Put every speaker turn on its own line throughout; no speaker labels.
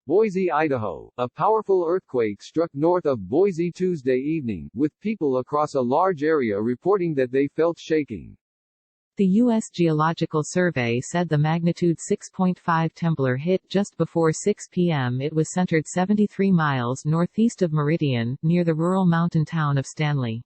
Boise, Idaho. A powerful earthquake struck north of Boise Tuesday evening, with people across a large area reporting that they felt shaking.
The U.S. Geological Survey said the magnitude 6.5 tremor hit just before 6 p.m. It was centered 73 miles northeast of Meridian, near the rural mountain town of Stanley.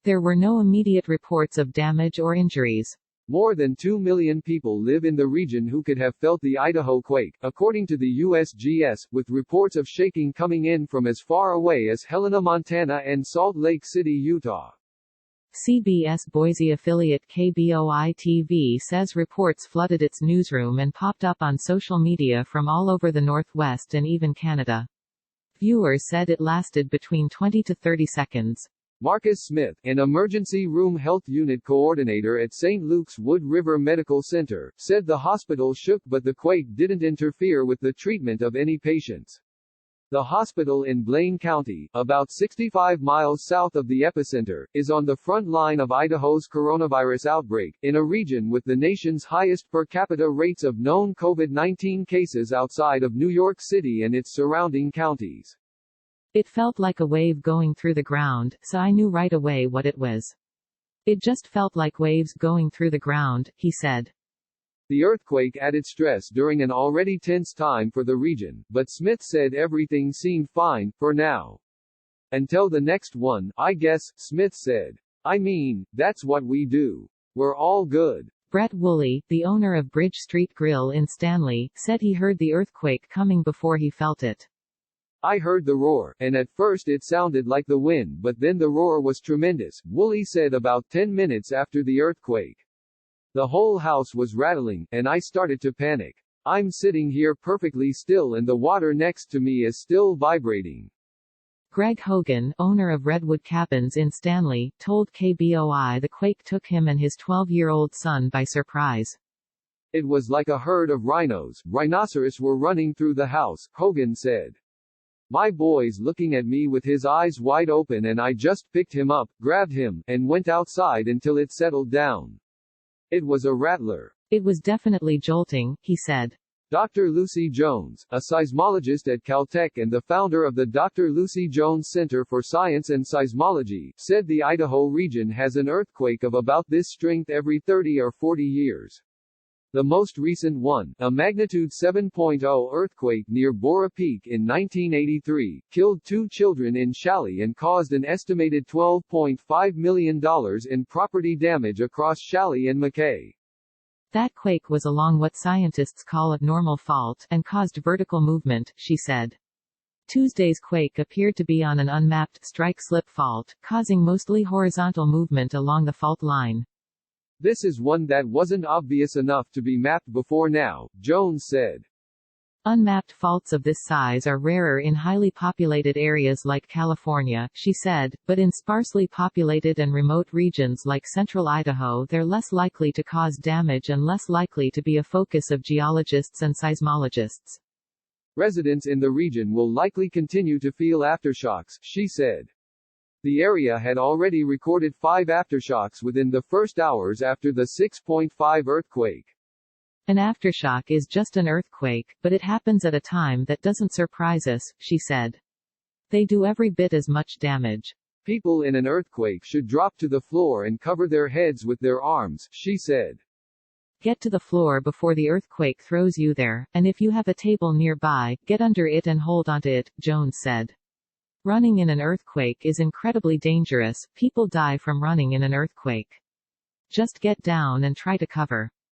There were no immediate reports of damage or injuries.
More than 2 million people live in the region who could have felt the Idaho quake, according to the USGS, with reports of shaking coming in from as far away as Helena, Montana and Salt Lake City, Utah.
CBS Boise affiliate KBOI-TV says reports flooded its newsroom and popped up on social media from all over the Northwest and even Canada. Viewers said it lasted between 20 to 30 seconds.
Marcus Smith, an emergency room health unit coordinator at St. Luke's Wood River Medical Center, said the hospital shook but the quake didn't interfere with the treatment of any patients. The hospital in Blaine County, about 65 miles south of the epicenter, is on the front line of Idaho's coronavirus outbreak, in a region with the nation's highest per capita rates of known COVID-19 cases outside of New York City and its surrounding counties.
It felt like a wave going through the ground, so I knew right away what it was. It just felt like waves going through the ground, he said.
The earthquake added stress during an already tense time for the region, but Smith said everything seemed fine, for now. Until the next one, I guess, Smith said. I mean, that's what we do. We're all good.
Brett Woolley, the owner of Bridge Street Grill in Stanley, said he heard the earthquake coming before he felt it.
I heard the roar, and at first it sounded like the wind, but then the roar was tremendous, Woolley said about 10 minutes after the earthquake. The whole house was rattling, and I started to panic. I'm sitting here perfectly still and the water next to me is still vibrating.
Greg Hogan, owner of Redwood Cabins in Stanley, told KBOI the quake took him and his 12-year-old son by surprise.
It was like a herd of rhinoceros were running through the house, Hogan said. My boy's looking at me with his eyes wide open and I just picked him up, grabbed him, and went outside until it settled down. It was a rattler.
It was definitely jolting, he said.
Dr. Lucy Jones, a seismologist at Caltech and the founder of the Dr. Lucy Jones Center for Science and Seismology, said the Idaho region has an earthquake of about this strength every 30 or 40 years. The most recent one, a magnitude 7.0 earthquake near Bora Peak in 1983, killed 2 children in Shalley and caused an estimated $12.5 million in property damage across Shalley and McKay.
That quake was along what scientists call a normal fault, and caused vertical movement, she said. Tuesday's quake appeared to be on an unmapped strike-slip fault, causing mostly horizontal movement along the fault line.
This is one that wasn't obvious enough to be mapped before now, Jones said.
Unmapped faults of this size are rarer in highly populated areas like California, she said, but in sparsely populated and remote regions like central Idaho they're less likely to cause damage and less likely to be a focus of geologists and seismologists.
Residents in the region will likely continue to feel aftershocks, she said. The area had already recorded 5 aftershocks within the first hours after the 6.5 earthquake.
An aftershock is just an earthquake, but it happens at a time that doesn't surprise us, she said. They do every bit as much damage.
People in an earthquake should drop to the floor and cover their heads with their arms, she said.
Get to the floor before the earthquake throws you there, and if you have a table nearby, get under it and hold onto it, Jones said. Running in an earthquake is incredibly dangerous, people die from running in an earthquake. Just get down and try to cover.